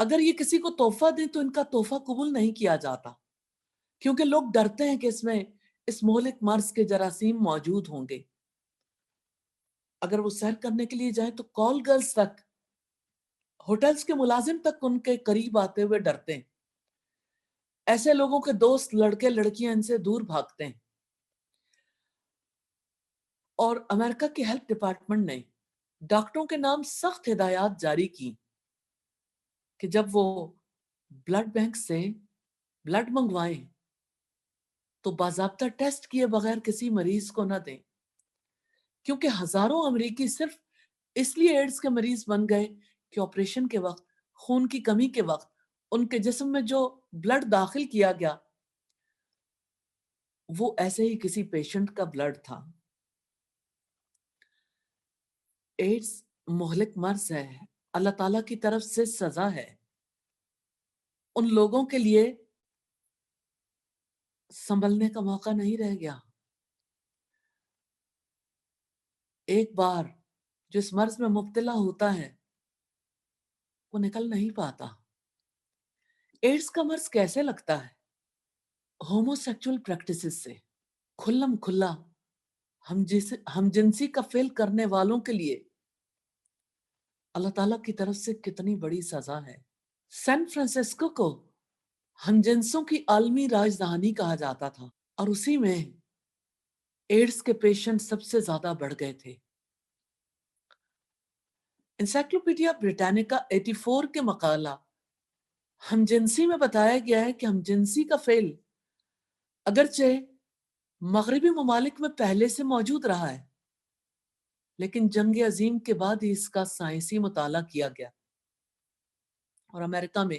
اگر یہ کسی کو تحفہ دیں تو ان کا تحفہ قبول نہیں کیا جاتا، کیونکہ لوگ ڈرتے ہیں کہ اس مہلک مرض کے جراثیم موجود ہوں گے۔ اگر وہ سیر کرنے کے لیے جائیں تو کال گرلز تک، ہوٹلز کے ملازم تک ان کے قریب آتے ہوئے ڈرتے ہیں۔ ایسے لوگوں کے دوست، لڑکے لڑکیاں ان سے دور بھاگتے ہیں۔ اور امریکہ کی ہیلتھ ڈپارٹمنٹ نے ڈاکٹروں کے نام سخت ہدایات جاری کی کہ جب وہ بلڈ بینک سے بلڈ منگوائیں تو باضابطہ ٹیسٹ کیے بغیر کسی مریض کو نہ دیں، کیونکہ ہزاروں امریکی صرف اس لیے ایڈز کے مریض بن گئے کہ آپریشن کے وقت، خون کی کمی کے وقت، ان کے جسم میں جو بلڈ داخل کیا گیا وہ ایسے ہی کسی پیشنٹ کا بلڈ تھا۔ ایڈز مہلک مرض ہے، اللہ تعالیٰ کی طرف سے سزا ہے۔ ان لوگوں کے لیے سنبھلنے کا موقع نہیں رہ گیا۔ ایک بار جو اس مرض میں مبتلا ہوتا ہے وہ نکل نہیں پاتا۔ ایڈز کا مرض کیسے لگتا ہے؟ ہومو سیکچول پریکٹسز سے، کھلم کھلا ہم جنسی کا فعل کرنے والوں کے لیے اللہ تعالیٰ کی طرف سے کتنی بڑی سزا ہے۔ سین فرانسسکو کو ہم جنسوں کی عالمی راجدھانی کہا جاتا تھا، اور اسی میں ایڈز کے پیشنٹ سب سے زیادہ بڑھ گئے تھے۔ انسائکلوپیڈیا بریٹانیکا 84 کے مقالہ ہم جنسی میں بتایا گیا ہے کہ ہم جنسی کا فعل اگرچہ مغربی ممالک میں پہلے سے موجود رہا ہے، لیکن جنگ عظیم کے بعد ہی اس کا سائنسی مطالعہ کیا گیا اور امریکہ میں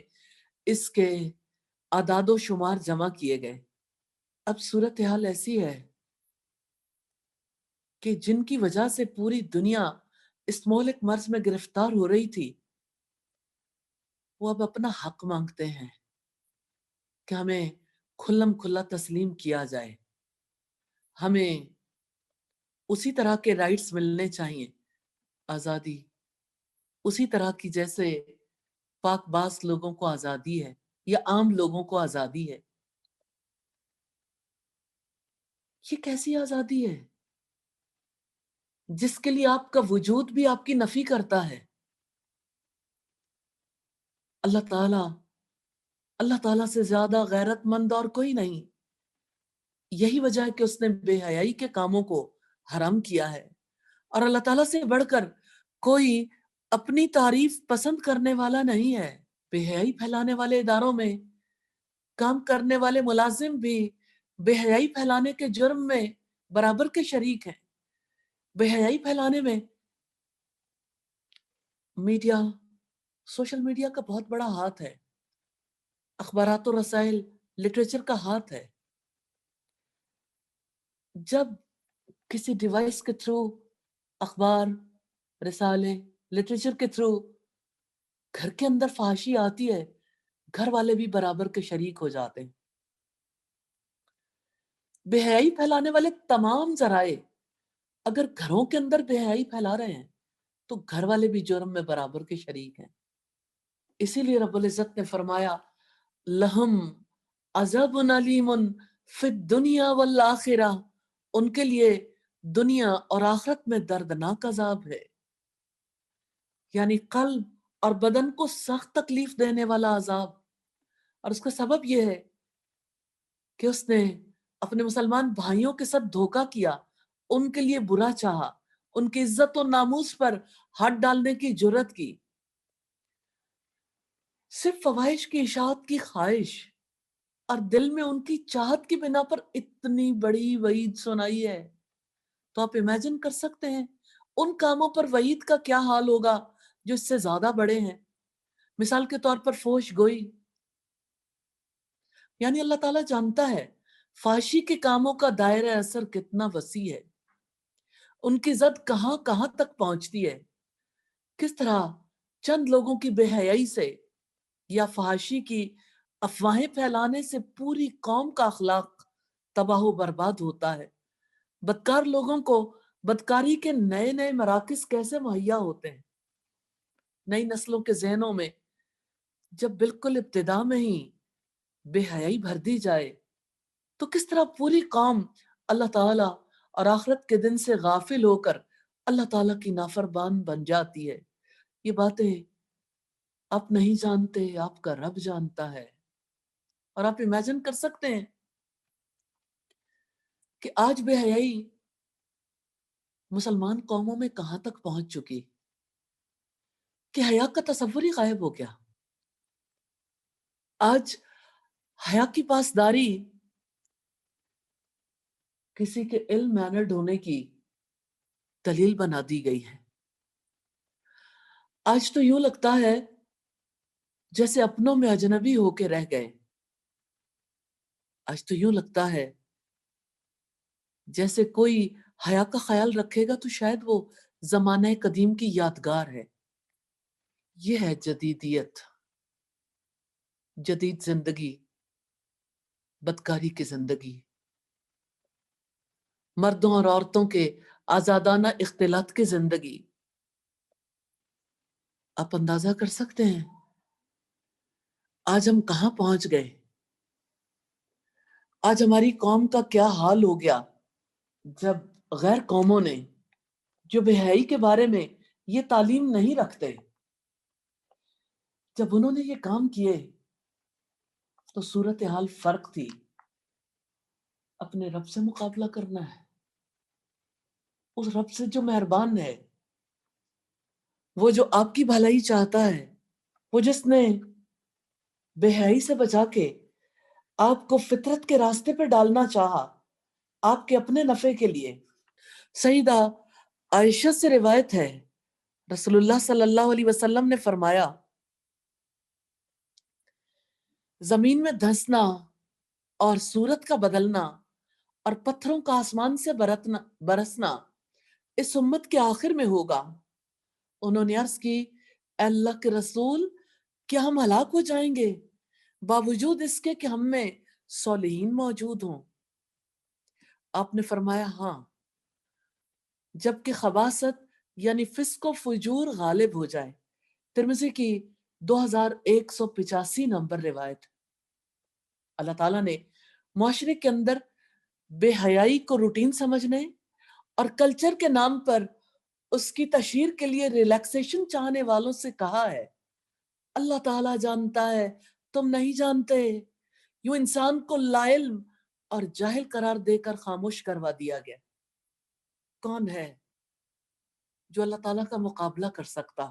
اس کے اعداد و شمار جمع کیے گئے۔ اب صورتحال ایسی ہے کہ جن کی وجہ سے پوری دنیا اس مہلک مرض میں گرفتار ہو رہی تھی، وہ اب اپنا حق مانگتے ہیں کہ ہمیں کھلم کھلا تسلیم کیا جائے، ہمیں اسی طرح کے رائٹس ملنے چاہیے، آزادی اسی طرح کی جیسے پاک باز لوگوں کو آزادی ہے یا عام لوگوں کو آزادی ہے۔ یہ کیسی آزادی ہے جس کے لیے آپ کا وجود بھی آپ کی نفی کرتا ہے؟ اللہ تعالیٰ سے زیادہ غیرت مند اور کوئی نہیں۔ یہی وجہ ہے کہ اس نے بے حیائی کے کاموں کو حرام کیا ہے، اور اللہ تعالیٰ سے بڑھ کر کوئی اپنی تعریف پسند کرنے والا نہیں ہے۔ بے حیائی پھیلانے والے اداروں میں کام کرنے والے ملازم بھی بے حیائی پھیلانے کے جرم میں برابر کے شریک ہیں۔ بے حیائی پھیلانے میں میڈیا، سوشل میڈیا کا بہت بڑا ہاتھ ہے، اخبارات و رسائل، لٹریچر کا ہاتھ ہے۔ جب کسی ڈیوائس کے تھرو، اخبار، رسالے، لٹریچر کے تھرو گھر کے اندر فحاشی آتی ہے، گھر والے بھی برابر کے شریک ہو جاتے ہیں۔ بے حیائی پھیلانے والے تمام ذرائع اگر گھروں کے اندر بے حیائی پھیلا رہے ہیں تو گھر والے بھی جرم میں برابر کے شریک ہیں۔ اسی لیے رب العزت نے فرمایا لہم عذاب علیم فی الدنیا والآخرہ، ان کے لیے دنیا اور آخرت میں دردناک عذاب ہے، یعنی قلب اور بدن کو سخت تکلیف دینے والا عذاب۔ اور اس کا سبب یہ ہے کہ اس نے اپنے مسلمان بھائیوں کے ساتھ دھوکہ کیا، ان کے لیے برا چاہا، ان کی عزت و ناموس پر ہاتھ ڈالنے کی جرات کی، صرف فواہش کی اشاعت کی خواہش اور دل میں ان کی چاہت کی بنا پر اتنی بڑی وعید سنائی ہے۔ تو آپ امیجن کر سکتے ہیں ان کاموں پر وعید کا کیا حال ہوگا جو اس سے زیادہ بڑے ہیں۔ مثال کے طور پر فحش گوئی، یعنی اللہ تعالیٰ جانتا ہے فحاشی کے کاموں کا دائرہ اثر کتنا وسیع ہے، ان کی زد کہاں کہاں تک پہنچتی ہے، کس طرح چند لوگوں کی بے حیائی سے یا فحاشی کی افواہیں پھیلانے سے پوری قوم کا اخلاق تباہ و برباد ہوتا ہے۔ بدکار لوگوں کو بدکاری کے نئے نئے مراکز کیسے مہیا ہوتے ہیں، نئی نسلوں کے ذہنوں میں جب بالکل ابتدا میں ہی بے حیائی بھر دی جائے تو کس طرح پوری قوم اللہ تعالیٰ اور آخرت کے دن سے غافل ہو کر اللہ تعالیٰ کی نافرمان بن جاتی ہے. یہ باتیں آپ نہیں جانتے، آپ کا رب جانتا ہے. اور آپ امیجن کر سکتے ہیں کہ آج بے حیائی مسلمان قوموں میں کہاں تک پہنچ چکی کہ حیا کا تصور ہی غائب ہو گیا. آج حیا کی پاسداری کسی کے علم مینرڈ ہونے کی دلیل بنا دی گئی ہے. آج تو یوں لگتا ہے جیسے اپنوں میں اجنبی ہو کے رہ گئے. آج تو یوں لگتا ہے جیسے کوئی حیا کا خیال رکھے گا تو شاید وہ زمانہ قدیم کی یادگار ہے. یہ ہے جدیدیت، جدید زندگی، بدکاری کی زندگی، مردوں اور عورتوں کے آزادانہ اختلاط کی زندگی. آپ اندازہ کر سکتے ہیں آج ہم کہاں پہنچ گئے؟ آج ہماری قوم کا کیا حال ہو گیا جب غیر قوموں نے جو بے حیائی کے بارے میں یہ تعلیم نہیں رکھتے، جب انہوں نے یہ کام کیے تو صورتحال فرق تھی. اپنے رب سے مقابلہ کرنا ہے، اس رب سے جو مہربان ہے، وہ جو آپ کی بھلائی چاہتا ہے، وہ جس نے بے حیائی سے بچا کے آپ کو فطرت کے راستے پہ ڈالنا چاہا آپ کے اپنے نفع کے لیے. سیدہ عائشہ سے روایت ہے رسول اللہ صلی اللہ علیہ وسلم نے فرمایا زمین میں دھنسنا اور صورت کا بدلنا اور پتھروں کا آسمان سے برسنا اس امت کے آخر میں ہوگا. انہوں نے عرض کی اے اللہ کے رسول کیا ہم ہلاک ہو جائیں گے باوجود اس کے کہ ہم میں صالحین موجود ہوں؟ آپ نے فرمایا ہاں، جبکہ خباثت یعنی فسق و فجور غالب ہو جائے. ترمذی کی 2185 نمبر روایت. اللہ تعالیٰ نے معاشرے کے اندر بے حیائی کو روٹین سمجھنے اور کلچر کے نام پر اس کی تشہیر کے لیے ریلیکسیشن چاہنے والوں سے کہا ہے اللہ تعالیٰ جانتا ہے تم نہیں جانتے. یوں انسان کو لا علم اور جاہل قرار دے کر خاموش کروا دیا گیا. کون ہے جو اللہ تعالیٰ کا مقابلہ کر سکتا؟